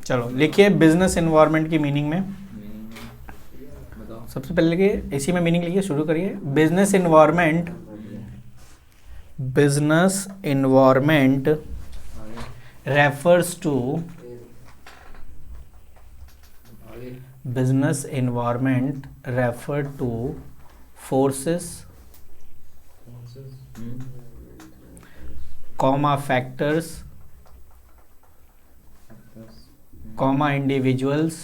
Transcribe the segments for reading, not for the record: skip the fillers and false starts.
चलो लिखिए business environment की मीनिंग में। बताओ। सबसे पहले लिखिए, इसी में मीनिंग लिखिए, शुरू करिए। Business environment, business environment refers to business environment refer to forces, comma factors, comma individuals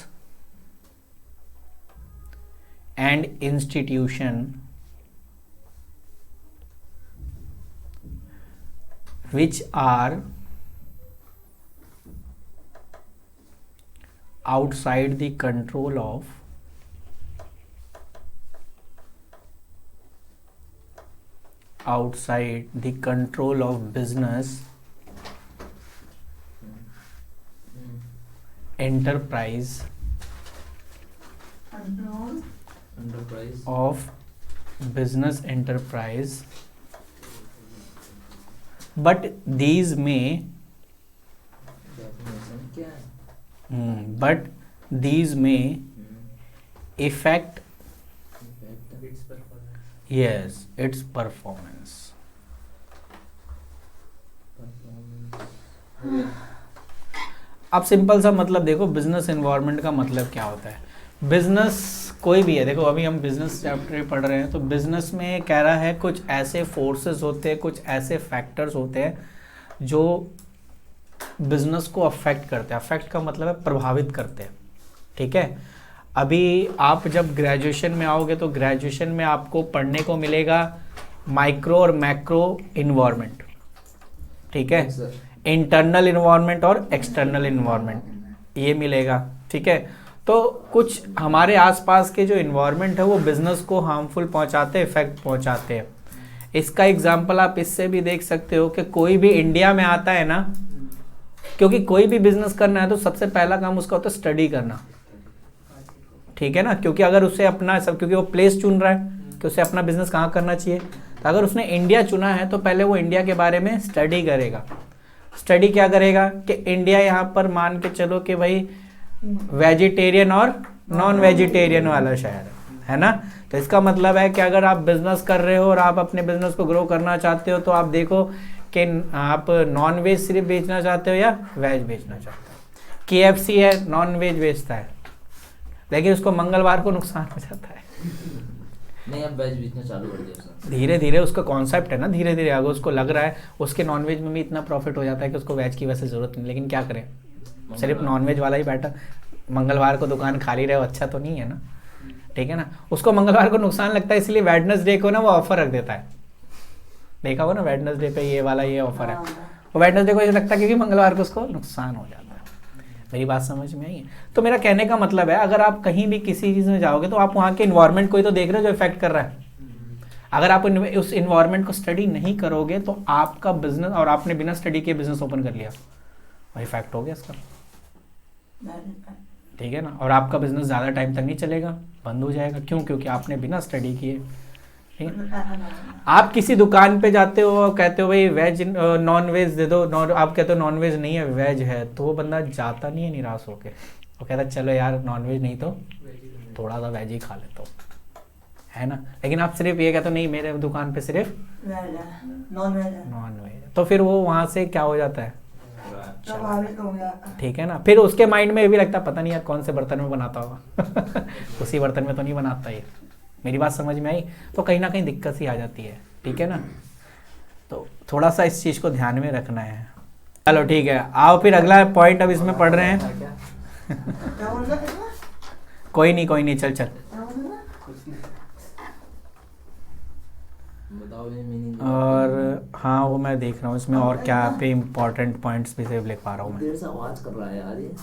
and institution which are outside the control of business enterprise of business enterprise, but these may affect yes its performance. अब simple सा मतलब देखो, business environment का मतलब क्या होता है। Business कोई भी है, देखो अभी हम बिजनेस चैप्टर पढ़ रहे हैं, तो बिजनेस में कह रहा है कुछ ऐसे फोर्सेस होते हैं, कुछ ऐसे फैक्टर्स होते हैं जो बिजनेस को अफेक्ट करते हैं। अफेक्ट का मतलब है प्रभावित करते हैं, ठीक है। अभी आप जब ग्रेजुएशन में आओगे तो ग्रेजुएशन में आपको पढ़ने को मिलेगा माइक्रो और मैक्रो इन्वायरमेंट, ठीक है। इंटरनल इन्वायरमेंट और एक्सटर्नल इन्वायरमेंट ये मिलेगा, ठीक है। तो कुछ हमारे आसपास के जो इन्वायरमेंट है वो बिजनेस को हार्मफुल पहुंचाते हैं, इफेक्ट पहुंचाते हैं। इसका एग्जांपल आप इससे भी देख सकते हो कि कोई भी इंडिया में आता है ना, क्योंकि कोई भी बिजनेस करना है तो सबसे पहला काम उसका होता है स्टडी करना, ठीक है ना। क्योंकि अगर उसे अपना सब, क्योंकि वो प्लेस चुन रहा है कि उसे अपना बिजनेस कहाँ करना चाहिए, तो अगर उसने इंडिया चुना है तो पहले वो इंडिया के बारे में स्टडी करेगा। स्टडी क्या करेगा कि इंडिया यहाँ पर मान के चलो कि भाई वेजिटेरियन और नॉन वेजिटेरियन वाला शहर है ना। तो इसका मतलब है कि अगर आप बिजनेस कर रहे हो और आप अपने बिजनेस को ग्रो करना चाहते हो तो आप देखो कि आप नॉन वेज सिर्फ बेचना चाहते हो या वेज बेचना चाहते हो। KFC है, नॉन वेज बेचता है, लेकिन उसको मंगलवार को नुकसान हो जाता है। नहीं, अब वेज बेचना चालू कर दिया उसने। धीरे धीरे उसका कॉन्सेप्ट है ना, धीरे धीरे अगर उसको लग रहा है उसके नॉनवेज में भी इतना प्रॉफिट हो जाता है कि उसको वेज की वैसे ज़रूरत नहीं, लेकिन क्या करें, सिर्फ नॉनवेज वाला ही बैठा मंगलवार को दुकान खाली रहे, अच्छा तो नहीं है ना, ठीक है ना। उसको मंगलवार को नुकसान लगता है, इसलिए वेडनेसडे को ना वो ऑफर रख देता है। देखा हो ना, वेडनेसडे पे ये वाला ये ऑफर है, वो वेडनेसडे को ये लगता है क्योंकि मंगलवार को उसको नुकसान हो जाता है। मेरी बात समझ में आई है? तो मेरा कहने का मतलब है, अगर आप कहीं भी किसी चीज़ में जाओगे तो आप वहाँ के इन्वायरमेंट को ही तो देख रहे हो जो इफेक्ट कर रहा है। अगर आप उस इन्वायरमेंट को स्टडी नहीं करोगे तो आपका बिजनेस, और आपने बिना स्टडी के बिजनेस ओपन कर लिया, वही इफेक्ट हो गया इसका, ठीक है ना। और आपका बिजनेस ज़्यादा टाइम तक नहीं चलेगा, बंद हो जाएगा। क्यों? क्योंकि आपने बिना स्टडी किए, ठीक है। आप किसी दुकान पे जाते हो और कहते हो भाई वेज नॉन वेज दे दो, आप कहते हो नॉन वेज नहीं है वेज है, तो वो बंदा जाता नहीं है निराश होके, वो कहता चलो यार नॉन वेज नहीं तो थोड़ा सा वेज ही खा लेता हूँ, है ना। लेकिन आप सिर्फ ये कहते हो नहीं मेरे दुकान पे सिर्फ नॉन वेज, तो फिर वो वहाँ से क्या हो जाता है, ठीक है ना। फिर उसके माइंड में ये भी लगता है पता नहीं यार कौन से बर्तन में बनाता होगा उसी बर्तन में तो नहीं बनाता ये। मेरी बात समझ में आई? तो कहीं ना कहीं दिक्कत सी आ जाती है, ठीक है ना। तो थोड़ा सा इस चीज़ को ध्यान में रखना है। चलो ठीक है, आओ फिर अगला पॉइंट अब इसमें पढ़ रहे हैं कोई नहीं चल और हाँ वो मैं देख रहा हूँ इसमें और क्या पे इम्पोर्टेंट पॉइंट्स भी सिर्फ लिख पा रहा हूँ मैं। देर से आवाज कर रहा है यार ये।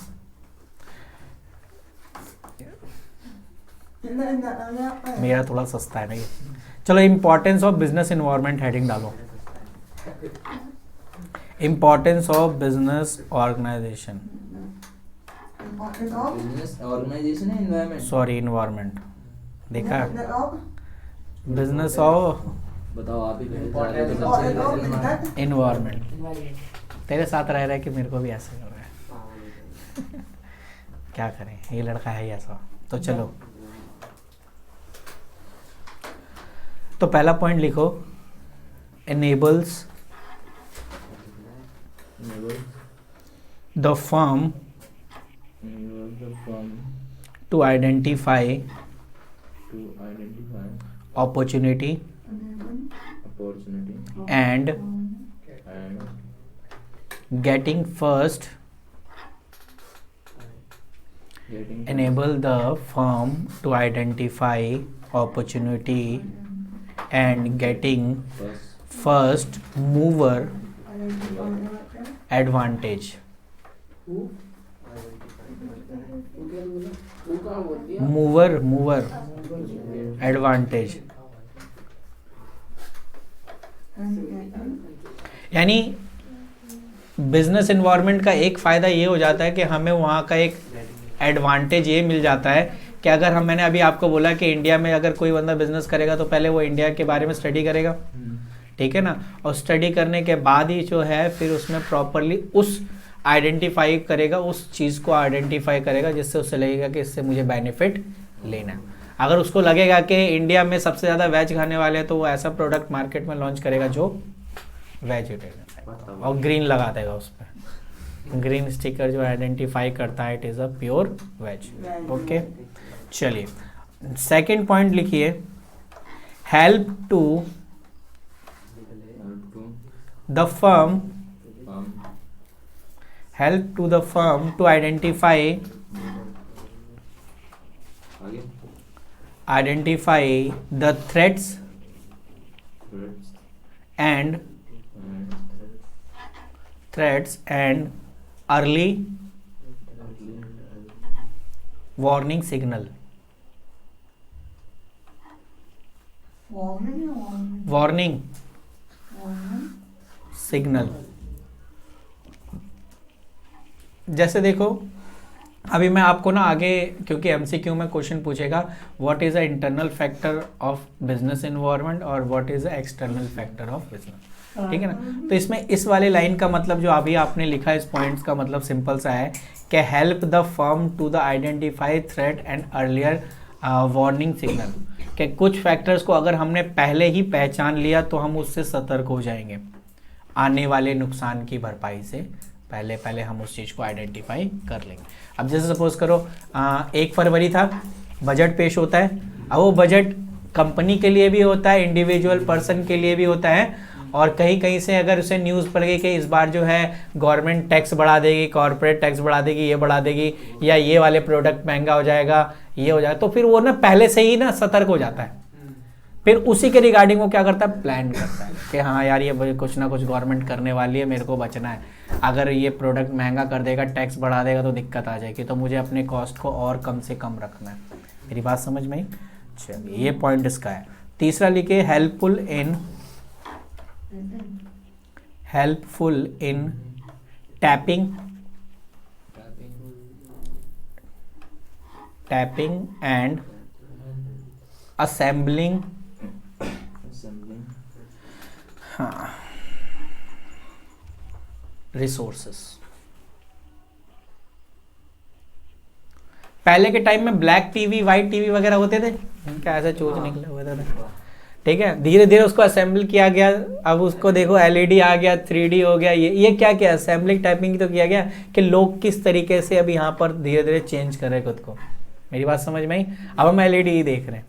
मेरा थोड़ा सस्ता है ना ये। चलो importance of business environment heading डालो। Importance of business organization, organization है एनवायरनमेंट, सॉरी इन्वायरमेंट, देखा बिजनेस ऑफ, बताओ आप ही इन्वायरमेंट। तेरे साथ रह रहे कि मेरे को भी ऐसे हो रहा है क्या करें, ये लड़का है ही ऐसा। तो चलो, तो पहला पॉइंट लिखो, enables the firm to identify opportunity and getting first enable the firm to identify opportunity and getting first mover advantage. mover advantage यानी बिजनेस इन्वायरमेंट का एक फ़ायदा ये हो जाता है कि हमें वहाँ का एक एडवांटेज ये मिल जाता है कि अगर मैंने अभी आपको बोला कि इंडिया में अगर कोई बंदा बिजनेस करेगा तो पहले वो इंडिया के बारे में स्टडी करेगा, ठीक है ना, और स्टडी करने के बाद ही जो है फिर उसमें प्रॉपरली उस आइडेंटिफाई करेगा, उस चीज़ को आइडेंटिफाई करेगा जिससे उसे लगेगा कि इससे मुझे बेनिफिट लेना है। अगर उसको लगेगा कि इंडिया में सबसे ज़्यादा वेज खाने वाले हैं तो वो ऐसा प्रोडक्ट मार्केट में लॉन्च करेगा जो वेजिटेरियन और ग्रीन लगा देगा उस पर, ग्रीन स्टिकर जो आइडेंटिफाई करता है it is a pure veg. Okay, चलिए सेकंड पॉइंट लिखिए, help to the firm to identify the threats and early warning signal. Warning signal. जैसे देखो अभी मैं आपको ना आगे, क्योंकि एमसीक्यू में क्वेश्चन पूछेगा what is a internal factor of business environment और what is a external factor of business, ठीक है ना। तो इसमें इस वाले लाइन का मतलब जो अभी आपने लिखा इस पॉइंट्स का मतलब सिंपल सा है कि help the firm to the identify threat and earlier warning signal, कि कुछ फैक्टर्स को अगर हमने पहले ही पहचान लिया तो हम उससे सतर्क हो जाएंगे, आने वाले नुकसान की भरपाई से पहले हम उस चीज़ को आइडेंटिफाई कर लेंगे। अब जैसे सपोज करो 1 फरवरी था, बजट पेश होता है, अब वो बजट कंपनी के लिए भी होता है, इंडिविजुअल पर्सन के लिए भी होता है, और कहीं कहीं से अगर उसे न्यूज़ पड़ गई कि इस बार जो है गवर्नमेंट टैक्स बढ़ा देगी, कॉर्पोरेट टैक्स बढ़ा देगी, ये बढ़ा देगी, या ये वाले प्रोडक्ट महंगा हो जाएगा, ये हो जाएगा, तो फिर वो ना पहले से ही ना सतर्क हो जाता है, फिर उसी के रिगार्डिंग वो क्या करता है, प्लान करता है कि हाँ यार ये कुछ ना कुछ गवर्नमेंट करने वाली है, मेरे को बचना है, अगर ये प्रोडक्ट महंगा कर देगा, टैक्स बढ़ा देगा तो दिक्कत आ जाएगी, तो मुझे अपने कॉस्ट को और कम से कम रखना है। मेरी बात समझ में आई? चलिए ये पॉइंट इसका है। तीसरा लिखिए, helpful in tapping and assembling resources. पहले के टाइम में ब्लैक टीवी, वाइट टीवी वगैरह होते थे, क्या ऐसा चोच निकला हुआ था, ठीक है, धीरे धीरे उसको असेंबल किया गया, अब उसको देखो एलईडी आ गया, 3D हो गया, ये क्या क्या असेंबलिंग टाइपिंग तो किया गया कि लोग किस तरीके से अब यहाँ पर धीरे धीरे चेंज कर रहे हैं खुद को। मेरी बात समझ में आई? अब हम एलईडी ही देख रहे हैं,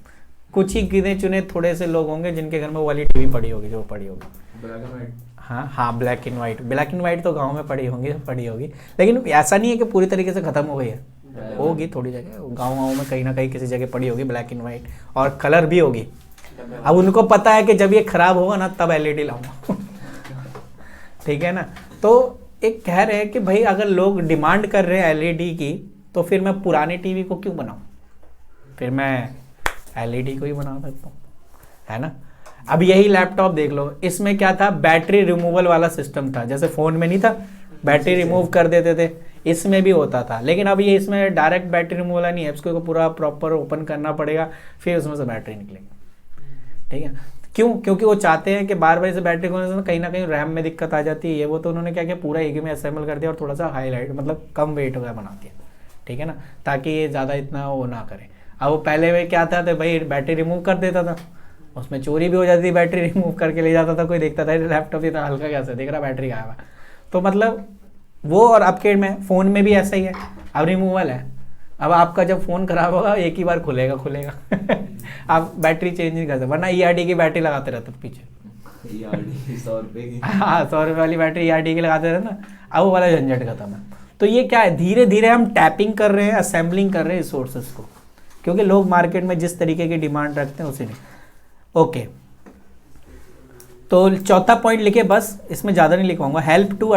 कुछ ही गिने चुने थोड़े से लोग होंगे जिनके घर में वो वाली टीवी पड़ी होगी, जो पड़ी होगी, हाँ ब्लैक एंड वाइट तो गांव में पड़ी होगी, लेकिन ऐसा नहीं है कि पूरी तरीके से खत्म हो गई है, होगी थोड़ी जगह, गाँव में कहीं ना कहीं किसी जगह पड़ी होगी ब्लैक एंड वाइट, और कलर भी होगी। अब उनको पता है कि जब ये खराब होगा ना तब एलईडी लाऊंगा ठीक है ना। तो एक कह रहे हैं कि भाई अगर लोग डिमांड कर रहे हैं एलईडी की तो फिर मैं पुरानी टीवी को क्यों बनाऊं, फिर मैं एलईडी को ही बना सकता हूँ, है ना। अब यही लैपटॉप देख लो, इसमें क्या था, बैटरी रिमूवल वाला सिस्टम था, जैसे फ़ोन में नहीं था बैटरी रिमूव कर देते थे, इसमें भी होता था, लेकिन अब ये इसमें डायरेक्ट बैटरी रिमूवल नहीं है, इसको पूरा प्रॉपर ओपन करना पड़ेगा, फिर उसमें से बैटरी निकलेगी, ठीक है। क्यों? क्योंकि वो चाहते हैं कि बार बार इसे बैटरी खोलने से कहीं ना कहीं रैम में दिक्कत आ जाती है, ये वो, तो उन्होंने क्या किया, पूरा एक में असेंबल कर दिया और थोड़ा सा हाईलाइट मतलब कम वेट वगैरह बना दिया, ठीक है ना, ताकि ये ज़्यादा इतना वो ना करे। अब वो पहले में क्या था तो भाई बैटरी रिमूव कर देता था, उसमें चोरी भी हो जाती थी, बैटरी रिमूव करके ले जाता था, कोई देखता था लैपटॉप इतना हल्का कैसे देख रहा, बैटरी गायब है। तो मतलब वो, और आपके में फ़ोन में भी ऐसा ही है, अब रिमूवल है। अब आपका जब फ़ोन खराब होगा एक ही बार खुलेगा आप बैटरी चेंज नहीं कर सकते, वरना ERD की बैटरी लगाते रहते थे पीछे। 100 रुपए की। हाँ 100 रुपये वाली बैटरी ERD की लगाते रहते ना, अब वो वाला झंझट खत्म है। तो ये क्या है, धीरे धीरे हम टैपिंग कर रहे हैं, असेंबलिंग कर रहे हैं रिसोर्सेज को, क्योंकि लोग मार्केट में जिस तरीके की डिमांड रखते हैं उसी ने। ओके, तो चौथा पॉइंट लिखे बस, इसमें ज़्यादा नहीं लिखवाऊंगा। Help to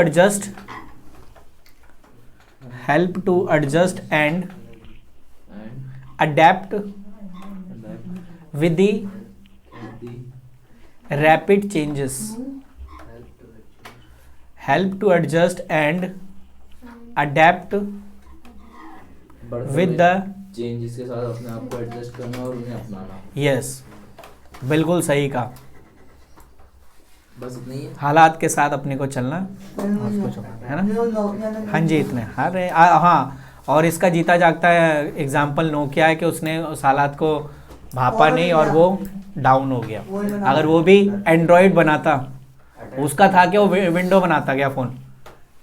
adjust and adapt with the rapid changes. Help to adjust and adapt with the changes के साथ अपने आप को एडजस्ट करना और उन्हें अपनाना। यस, बिल्कुल सही कहा। बस इतना ही है। हालात के साथ अपने को चलना और उसको चुकाना है ना। हाँ जी, इतने हाँ। और इसका जीता जागता है एग्जाम्पल नोकिया है कि उसने उस हालात को भापा नहीं और वो डाउन हो गया। अगर वो भी एंड्रॉयड बनाता, उसका था कि वो विंडो बनाता क्या फ़ोन,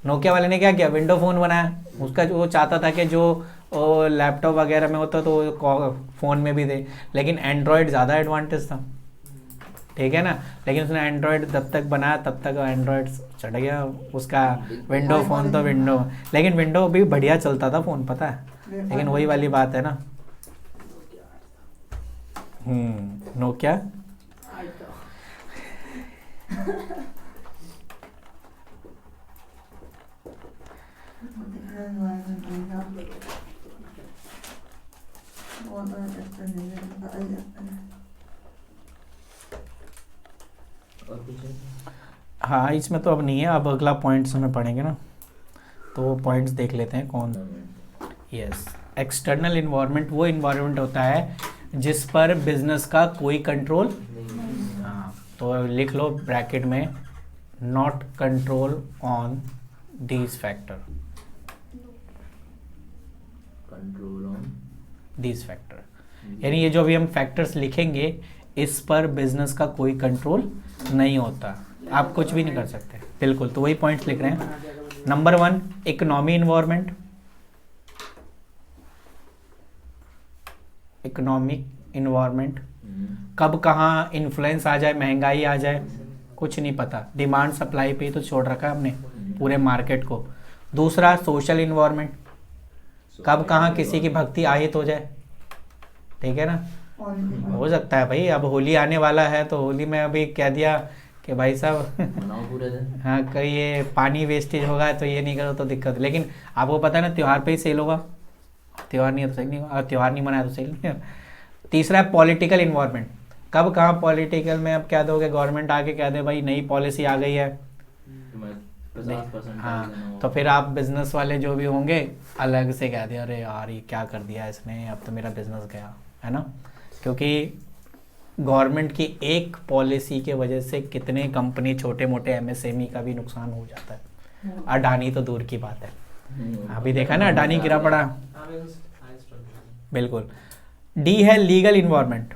नोकिया वाले ने क्या किया, विंडो फ़ोन बनाया। उसका वो चाहता था कि जो लैपटॉप वगैरह में होता तो फ़ोन में भी दे, लेकिन एंड्रॉयड ज़्यादा एडवांटेज था, ठीक है ना। लेकिन उसने एंड्रॉयड तब तक बनाया, तब तक एंड्रॉयड चढ़ गया उसका, विंडो फ़ोन तो विंडो, लेकिन विंडो भी बढ़िया चलता था फ़ोन, पता है। लेकिन वही वाली बात है ना, नोकिया और कुछ है? हाँ, इसमें तो अब नहीं है, अब अगला पॉइंट्स में पढ़ेंगे ना, तो वो पॉइंट्स देख लेते हैं कौन। यस, एक्सटर्नल इन्वायरमेंट वो इन्वायरमेंट होता है जिस पर बिजनेस का कोई कंट्रोल, हाँ, तो लिख लो ब्रैकेट में, not control on these factor, control on these factor, यानी ये जो अभी हम फैक्टर्स लिखेंगे इस पर बिजनेस का कोई कंट्रोल नहीं होता, आप कुछ भी नहीं कर सकते। बिल्कुल, तो वही पॉइंट्स लिख रहे हैं। Number 1, economy environment, economic environment, कब कहाँ इन्फ्लुएंस आ जाए, महंगाई आ जाए, कुछ नहीं पता, डिमांड सप्लाई पे तो छोड़ रखा है हमने पूरे मार्केट को। दूसरा, सोशल इन्वायरमेंट, कब कहाँ किसी की भक्ति आहित हो जाए, ठीक है ना, हो सकता है भाई। अब होली आने वाला है तो होली में अभी कह दिया कि भाई साहब मनाओ पूरे दिन, हाँ कहीं ये पानी वेस्टेज होगा तो ये नहीं करो तो दिक्कत, लेकिन आपको पता है ना त्यौहार पे ही सेल होगा, त्यौहार नहीं है तो सही नहीं होगा, और त्यौहार नहीं मनाया तो सही नहीं है। तीसरा है पॉलिटिकल इन्वायरमेंट, कब कहाँ पॉलिटिकल में अब क्या दोगे, गवर्नमेंट आके कह दे भाई नई पॉलिसी आ गई है, 50% हाँ, तो फिर आप बिजनेस वाले जो भी होंगे अलग से कह दे अरे यार ये क्या कर दिया इसने, अब तो मेरा बिजनेस गया, है ना। क्योंकि गवर्नमेंट की एक पॉलिसी के वजह से कितने कंपनी, छोटे मोटे MSME का भी नुकसान हो जाता है। अडानी तो दूर की बात है, अभी देखा ना अडानी गिरा पड़ा। बिल्कुल। डी है legal environment,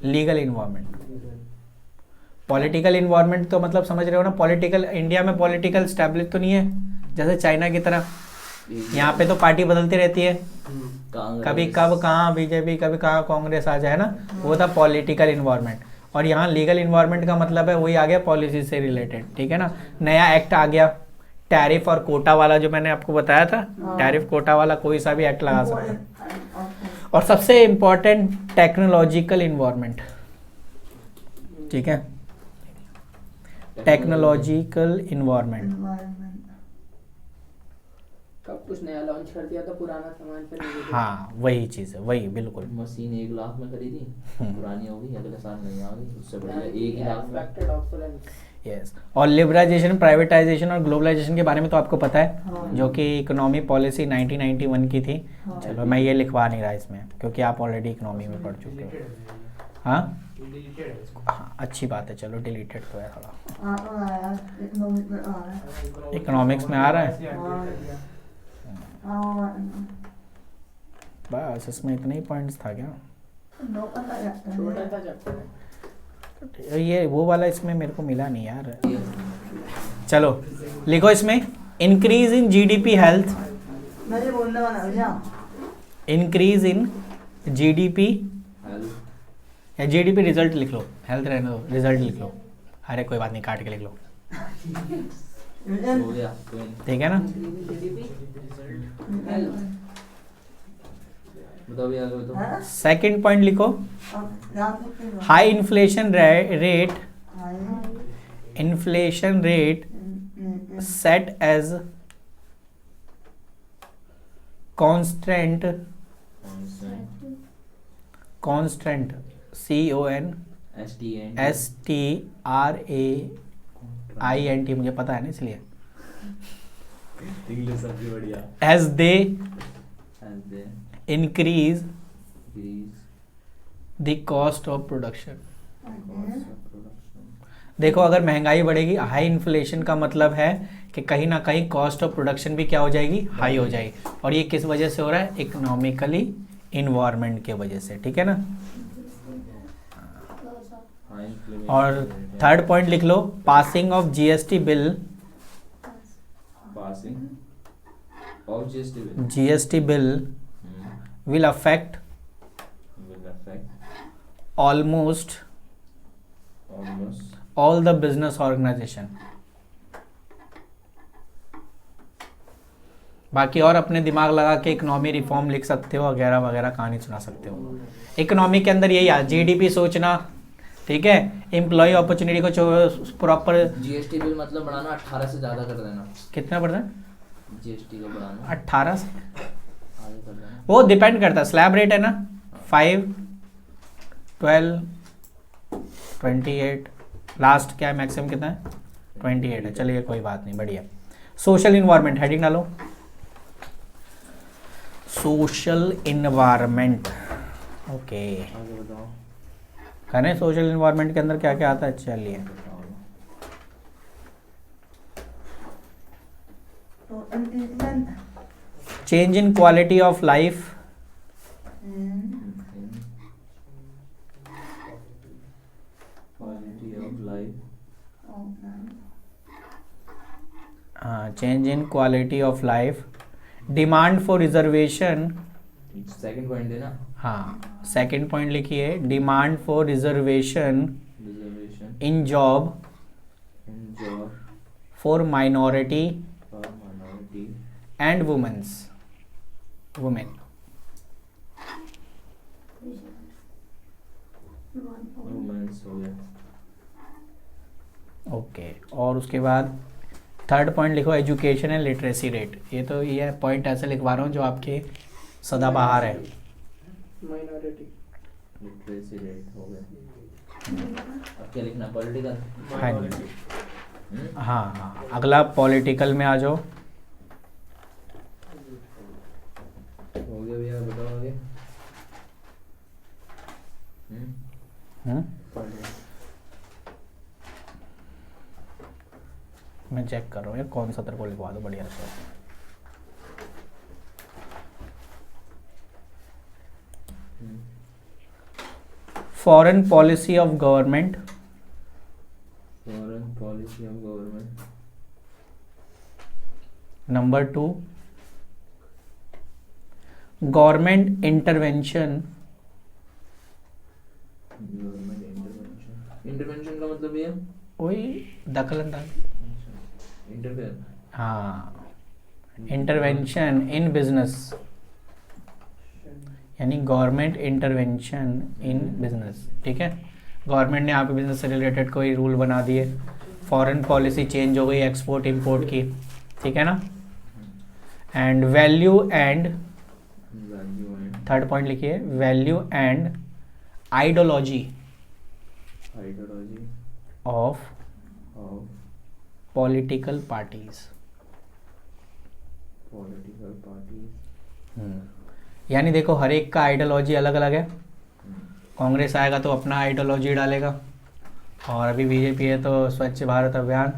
legal environment, political environment तो मतलब समझ रहे हो ना, पॉलिटिकल, इंडिया में पॉलिटिकल स्टैब्लिश तो नहीं है जैसे चाइना की तरह, यहाँ पे तो पार्टी बदलती रहती है, कभी कब कहाँ बीजेपी, कभी कहाँ कांग्रेस आ जाए ना, वो था पॉलिटिकल इन्वायरमेंट। और यहाँ लीगल इन्वायरमेंट का मतलब है वही आ गया पॉलिसी से रिलेटेड, ठीक है ना। नया एक्ट आ गया टैरिफ और कोटा वाला, जो मैंने आपको बताया था, टैरिफ कोटा वाला, कोई सा भी एक्ट लगा सकता है। और सबसे इम्पोर्टेंट टेक्नोलॉजिकल इन्वायरमेंट, ठीक है, टेक्नोलॉजिकल इन्वायरमेंट, कब कुछ नया लॉन्च कर दिया तो पुराना सामान पे नहीं देते। हाँ वही चीज़ है, वही बिल्कुल। मशीन 1 लाख में खरीदी, पुरानी हो गई, अगले साल नहीं आ गई, उससे बढ़िया 1 ही लाख में। Expected obsolescence. यस, और लिबरलाइजेशन, प्राइवेटाइजेशन और ग्लोबलाइजेशन के बारे में तो आपको पता है, जो कि इकोनॉमी पॉलिसी 1991 की थी। चलो मैं ये लिखवा नहीं रहा इसमें क्योंकि आप ऑलरेडी इकोनॉमी में पढ़ चुके हो। हाँ हाँ, अच्छी बात है, चलो डिलीटेड तो है थोड़ा, इकोनॉमिक्स में आ रहा है। बस इसमें इतने ही पॉइंट्स था क्या? छोटा था चैप्टर। ये वो वाला इसमें मेरे को मिला नहीं यार। चलो लिखो इसमें, increase in GDP health, increase in GDP या जीडीपी रिजल्ट लिख लो, हेल्थ रहने दो, रिजल्ट लिख लो। अरे कोई बात नहीं, काट के लिख लो, हो गया कोई नहीं। ठीक है ना? बताओ भैया आगे बताओ। सेकंड पॉइंट लिखो, high inflation rate, inflation rate set as constant, constant CONSTRAINT, मुझे पता है ना इसलिए, इंग्लिश सबसे बढ़िया। As they As they increase increase the cost of production. cost of production. देखो अगर महंगाई बढ़ेगी, हाई इन्फ्लेशन का मतलब है कि कहीं ना कहीं कॉस्ट ऑफ प्रोडक्शन भी क्या हो जाएगी, हाई हो जाएगी। और ये किस वजह से हो रहा है? इकोनॉमिकली इन्वायरमेंट के वजह से, ठीक है ना? High inflammation और rate. थर्ड पॉइंट लिख लो, passing of GST bill, Passing of GST bill. GST bill will affect Will affect almost almost all the business organization। बाकी और अपने दिमाग लगा के इकोनॉमी रिफॉर्म लिख सकते हो, वगैरह वगैरह कहानी सुना सकते हो। इकोनॉमी के अंदर यही आ, जीडीपी सोचना, ठीक है, एम्प्लॉय अपॉर्चुनिटी को प्रॉपर। GST बिल मतलब बढ़ाना 18 से ज्यादा कर देना। कितना %? GST को बढ़ाना 18 से, आगे कर देना। वो डिपेंड करता है, स्लैब रेट है ना, 5, 12, 28, लास्ट क्या है, मैक्सिमम कितना है? 28 है। चलिए कोई बात नहीं, बढ़िया। सोशल इन्वायरमेंट हेडिंग डालो, सोशल इन्वायरमेंट, ओके। आगे बताओ। करें सोशल इन्वायरमेंट के अंदर क्या क्या आता है, चलिए। Change in quality of life, Quality of life. Change in quality of life, demand for reservation, second point है ना, हाँ सेकंड पॉइंट लिखिए, demand for reservation reservation in job in job for minority for minority and womens, women, womens हो गया। Okay. और उसके बाद third point लिखो, एजुकेशन एंड लिटरेसी रेट। ये तो ये पॉइंट ऐसे लिखवा रहा हूँ जो आपके सदाबहार है। माइनॉरिटी लिटरेसी रेट हो गया। अब क्या लिखना, पॉलिटिकल? हाँ जी, हाँ हाँ। अगला पॉलिटिकल में आ जाओ। हो गया भैया, बताओ आगे। हम्म, पढ़ लो। मैं चेक कर रहा हूँ यार, कौन सा तेरे को लिखवा दो बढ़िया से। Foreign policy of government, foreign policy of government. Number 2 government intervention, government intervention. Intervention का मतलब ये वही दखल अंदाजी, इंटरफेयर। हाँ, इंटरवेंशन इन बिजनेस, यानी गवर्नमेंट इंटरवेंशन इन बिजनेस, ठीक है। गवर्नमेंट ने यहाँ पे बिजनेस से रिलेटेड कोई रूल बना दिए, फॉरेन पॉलिसी चेंज हो गई एक्सपोर्ट इंपोर्ट की, ठीक है ना। And value and, value and third point लिखिए, value and ideology ideology of of political parties. Political party. यानी देखो हर एक का आइडियोलॉजी अलग अलग है। कांग्रेस आएगा तो अपना आइडियोलॉजी डालेगा, और अभी बीजेपी है तो स्वच्छ भारत अभियान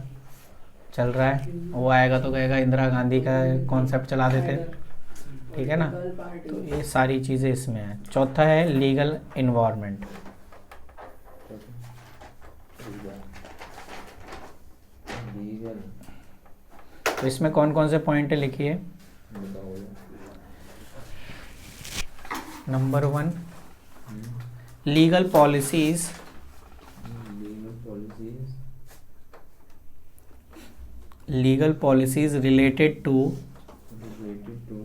चल रहा है, वो आएगा तो कहेगा इंदिरा गांधी का कॉन्सेप्ट चला देते, ठीक है ना। Political party. तो ये सारी चीज़ें इसमें है। चौथा है लीगल इन्वायरमेंट। लीगल तो इसमें कौन कौन से पॉइंट है लिखिए। बताओ। Number 1, legal policies legal policies related to related to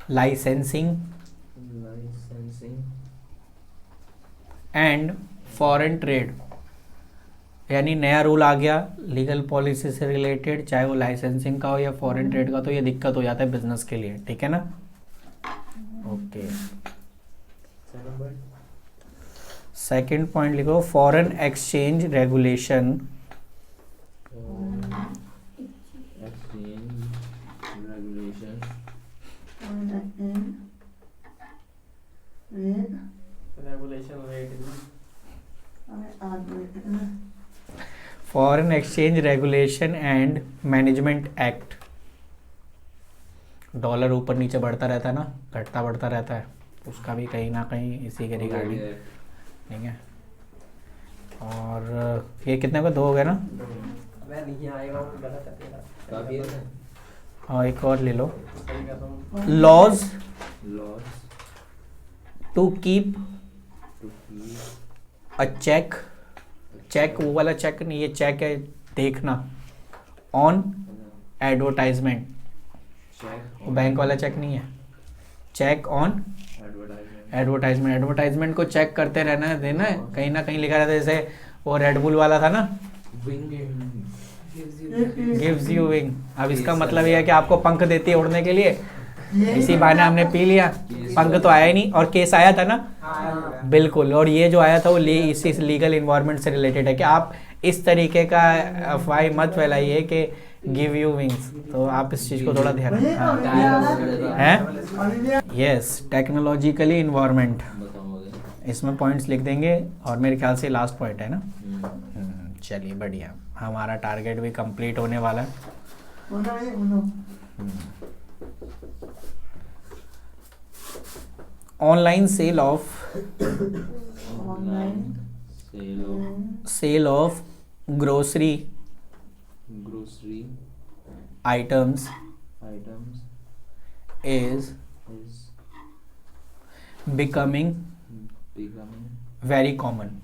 licensing licensing and foreign trade। यानी नया रूल आ गया लीगल पॉलिसी से रिलेटेड, चाहे वो लाइसेंसिंग का हो या फॉरेन ट्रेड का, तो ये दिक्कत हो जाता है बिजनेस के लिए, ठीक है ना। ओके, सेकंड पॉइंट लिखो, foreign exchange regulation exchange regulation Regulation rate. Foreign exchange regulation and management act. Dollar ऊपर नीचे बढ़ता रहता है ना, घटता बढ़ता रहता है, उसका भी कहीं ना कहीं इसी के रिगार्डिंग, ठीक है। और ये कितने को 2 हो गए ना। मैं नहीं आएगा वो गलत है तेरा। काफी है हाँ, एक और ले लो। सही कहता हूँ। Laws laws to keep to keep a check, check वो वाला चेक नहीं, ये चेक है देखना, ऑन एडवर्टाइजमेंट, check बैंक वाला चेक नहीं है, check on advertisement advertisement. Advertisement को चेक करते रहना है, देना है, कहीं ना कहीं लिखा रहता है, जैसे वो रेड बुल वाला था ना, गिव्स यू विंग। अब इसका मतलब ये है कि आपको पंख देती है उड़ने के लिए, इसी बहाने हमने पी लिया, पंख तो आया ही नहीं। और केस आया था ना, बिल्कुल। और ये जो आया था वो इसी इस लीगल इन्वायरमेंट से रिलेटेड है कि आप इस तरीके का अफवाह मत फैलाइए कि गिव यू विंग्स। तो आप इस चीज़ को थोड़ा ध्यान हैं। यस, टेक्नोलॉजिकली इन्वायरमेंट, बताओगे। इसमें पॉइंट्स लिख देंगे। और मेरे ख्याल से लास्ट पॉइंट है ना। हम्म। चलिए बढ़िया, हमारा टारगेट भी कंप्लीट होने वाला है। Online sale of Online sale of grocery grocery items items is is becoming becoming very common.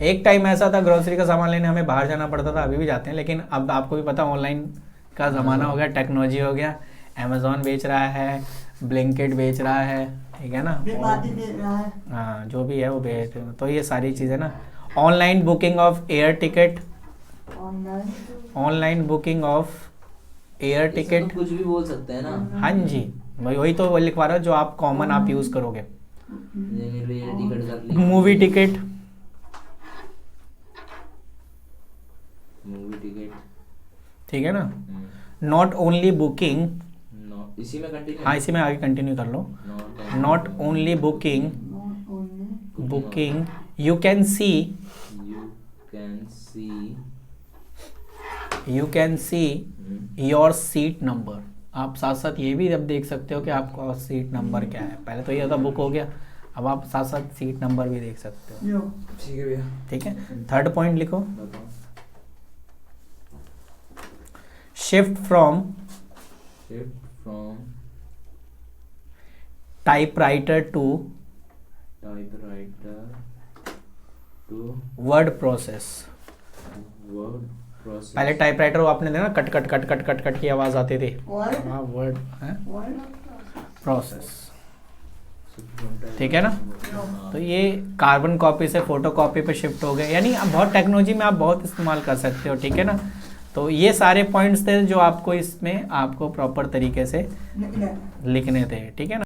एक टाइम ऐसा था ग्रोसरी का सामान लेने हमें बाहर जाना पड़ता था, अभी भी जाते हैं, लेकिन अब आपको भी पता ऑनलाइन का ज़माना हो गया, टेक्नोलॉजी हो गया। अमेज़ॉन बेच रहा है, ब्लिंकिट बेच रहा है, ठीक है ना। हाँ, जो भी है वो बेच, तो ये सारी चीज़ें ना। Online booking of air ticket, online booking of air इसमें टिकट, तो कुछ भी बोल सकते हैं ना। हाँ जी, मैं वही तो लिखवा रहा हूँ जो आप कॉमन आप यूज़ करोगे। ये टिकट कर ली। Movie ticket, movie ticket. ठीक है ना। नॉट ओनली बुकिंग, नो इसी में कंटिन्यू। हाँ इसी में आगे कंटिन्यू कर लो। Not only booking, booking you can see, you can see your seat number. आप साथ साथ ये भी अब देख सकते हो कि आपका सीट नंबर क्या है। पहले तो ये तो बुक हो गया, अब आप साथ साथ सीट नंबर भी देख सकते हो, ठीक है भैया। ठीक है। थर्ड पॉइंट लिखो, बताओ। Shift from typewriter to typewriter to word process. Word process. पहले टाइपराइटर वो आपने देखा cut cut cut cut cut cut की आवाज आती थी, हाँ वर्ड प्रोसेस, ठीक है ना। तो ये कार्बन कॉपी से फोटो कॉपी पे शिफ्ट हो गए, यानी अब बहुत टेक्नोलॉजी में आप बहुत इस्तेमाल कर सकते हो, ठीक है ना। तो ये सारे पॉइंट्स थे जो आपको इसमें आपको प्रॉपर तरीके से लिखने थे, ठीक है ना।